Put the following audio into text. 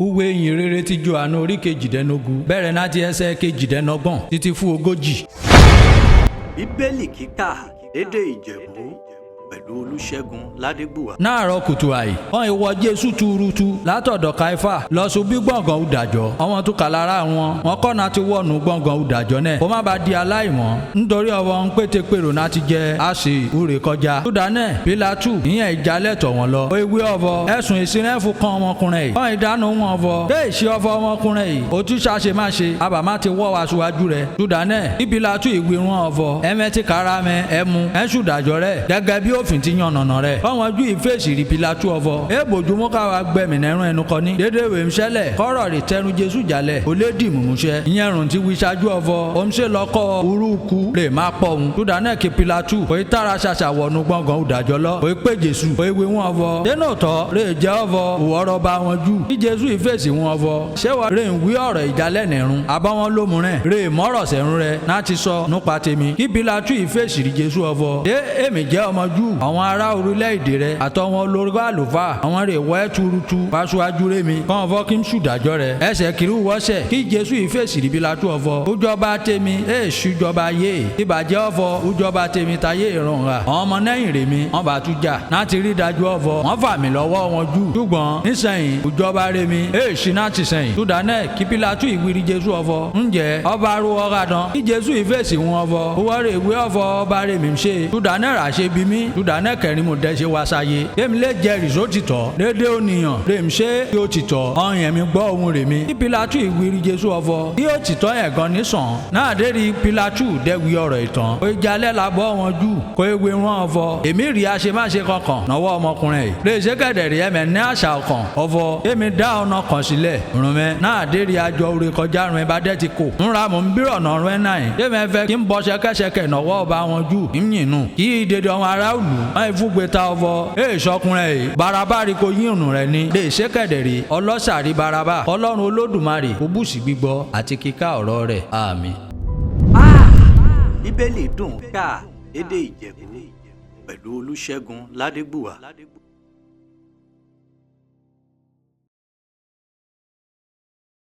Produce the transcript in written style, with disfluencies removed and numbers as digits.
Uwe ìyìn rere ti Jòhánù orí kejìdínlógún bẹ̀rẹ̀ láti ẹsẹ̀ kejìdínlọ́gbọ̀n títí fún ogójì. Bíbélì kíkà lédè Ìjẹ̀bú pẹ̀lú Olúṣẹ́gun Ládégbùwà. Náàárọ̀ kùtù àì wọ́n ìwọ Jésù túrútú látọ̀dọ̀ Káífà lọ sóbí gbọ̀ngàn ìdájọ́ àwọn tó kà lára wọn kọ́nà ti wọ̀nù gbọ̀ngàn ìdájọ́ náà kó má bàa di aláìmọ́ nítorí ọwọ́ ń pété-pèrò náà ti jẹ àṣì ìwúre kọjá. Súdánẹ̀ Pílátù ìyẹn ìjálẹ̀ tọ̀ wọ́n lọ. Ó ìwé ọ̀fọ̀ ẹ̀sùn ìsìnrẹ́fù kan ọmọkùnrin yìí. Wọ́n ìdáná wọn ọ̀fọ̀ dé ìṣe ọ̀fọ̀ ọmọkùnrin yìí. Ó tún ṣàṣe má ṣe àbàmá ti wọ́ wa síwájú rẹ̀. Súdánẹ̀ bí Pílátù ìwé wọn ọ̀fọ̀ ẹ̀mẹ́tì kára mẹ́ ẹ̀mú ẹ̀ṣùdájọ́ rẹ̀ gẹ́gẹ́ bí òfin ti yan nànà rẹ̀. Ọ̀wọ́n ju ìfèsì rí Pílátù ọ̀fọ̀. Èbòjúmọ́ káwa gbẹ̀mí nẹ́rùn ẹnu kọ ní. Dédé ìwé ńṣẹ́lẹ̀ kọ́rọ̀ rè tẹnu Jésù jalẹ̀. Ó lé dì mùmúṣẹ́. Ìyẹn rùn ti wí ṣáájú ọ̀fọ̀. Ó ń ṣe lọ́kọ́ urúkú lè má pọ̀ òun. Súdánẹ̀ kí Pílátù kò í tààrà ṣàṣàwọ̀nù gbọ̀ngàn ìdájọ́ lọ. Kò í pé Jésù. Kò í wí wọn ọ̀fọ̀. Dénú tọ́ rè jẹ́ ọ̀fọ̀. Òwòrọ̀ bá wọn jù. Kí Jésù ìfèsì wọn ọ̀fọ̀. Ṣé wọ́n rè ń wí ọ̀rọ̀ ìjálẹ̀ nẹ̀rùn? Àbáwọn lómùrẹ̀ rè mọ́rọ̀ sẹ́rùn rẹ̀ láti sọ nípa tèmi. Kí Pílátù ìfèsì rí Jésù ọ̀fọ̀. Ṣé èmi jẹ́ ọmọ Júù? Àwọn ará orílẹ̀-èdè rẹ̀ àtọwọn olórúkọ àlùfáà àwọn rè wọ́ ẹ́ tuurutu fáṣíwájú rẹ̀ mi kàn fọ́ kí n ṣùdájọ́ rẹ̀ ẹsẹ̀ kiri wọ́sẹ̀ kí Jésù ìfèsì rí Pílátù ọ̀fọ̀ ojọba tèmi ṣùjọba yé ìbàjẹ́ ọ̀fọ̀ ojọba tèmi tayé ìrànwá àwọn ọmọ nẹ́yìn rè mi wọ́n bá tún jà láti rí dájú ọ̀fọ̀ wọ́n fà mí lọ́wọ́ wọn jù ṣùgbọ́n nísẹ̀yìn ojọba rẹ̀ mi ṣì náà ti sẹ̀yìn Súdánẹ̀ kí Pílátù ìwírí Jésù ọ̀fọ̀ ǹjẹ́ ọba arú ọ̀gá dán kí Jésù ìfèsì wọn ọ̀fọ̀ owó rẹ̀ ìwé ọ̀fọ̀ ọba rẹ̀ mi ṣe Súdánẹ̀ rà ṣe bí mi Súdánẹ̀ kẹrin mo dẹ́ ṣe wá sáyé èmi lè jẹ́rìí sótìtọ́ dédé ònìyàn rèm ṣe kí ó tìtọ́ ọ̀yàn mi gbọ́ ohun rèmi kí Pílátù ìwírí Jésù ọ̀fọ̀ kí ó tìtọ́ yẹn gan nísàn náà dérí Pílátù dẹ́wì ọ̀rọ̀ ìtàn ó jalè labọ́ wọn jù kó ewé wọn ọ̀fọ̀ èmi rí aṣemáṣe kankan nọwọ́ ọmọkùnrin yìí lè ṣe kẹ̀dẹ̀rì ẹ̀mẹ̀ ní àṣà ọkàn ọ̀fọ̀ èmi dá ọ̀nà kan sílẹ̀ rùnmẹ́ náà dérí àjọ orí kọjá rùn bá dẹ́ ti kò ńra mò ń bírọ̀ ọ̀nà rùn náà yìí èmi fẹ́ kí n bọ́ ṣẹkẹ́ṣẹkẹ̀ nọwọ́ ọba wọn jù ìyìnú kí ìdèdè ọmọ ará òlù wọn ìfúgbe ta ọ̀fọ̀ èèṣọkùnrin yìí Bàràbá rí kò yín òrùn rẹ̀ ní lè ṣe kẹ̀dẹ̀rì ọlọ́sàrí Bàràbá Ọlọ́run Olódùmarè kó bùsì gbígbọ́ àti kíká ọ̀rọ̀ rẹ̀ àmín. Bíbélì dùn ká lédè Ìjẹ̀bú pẹ̀lú Olúṣẹ́gun Ládégbùwà.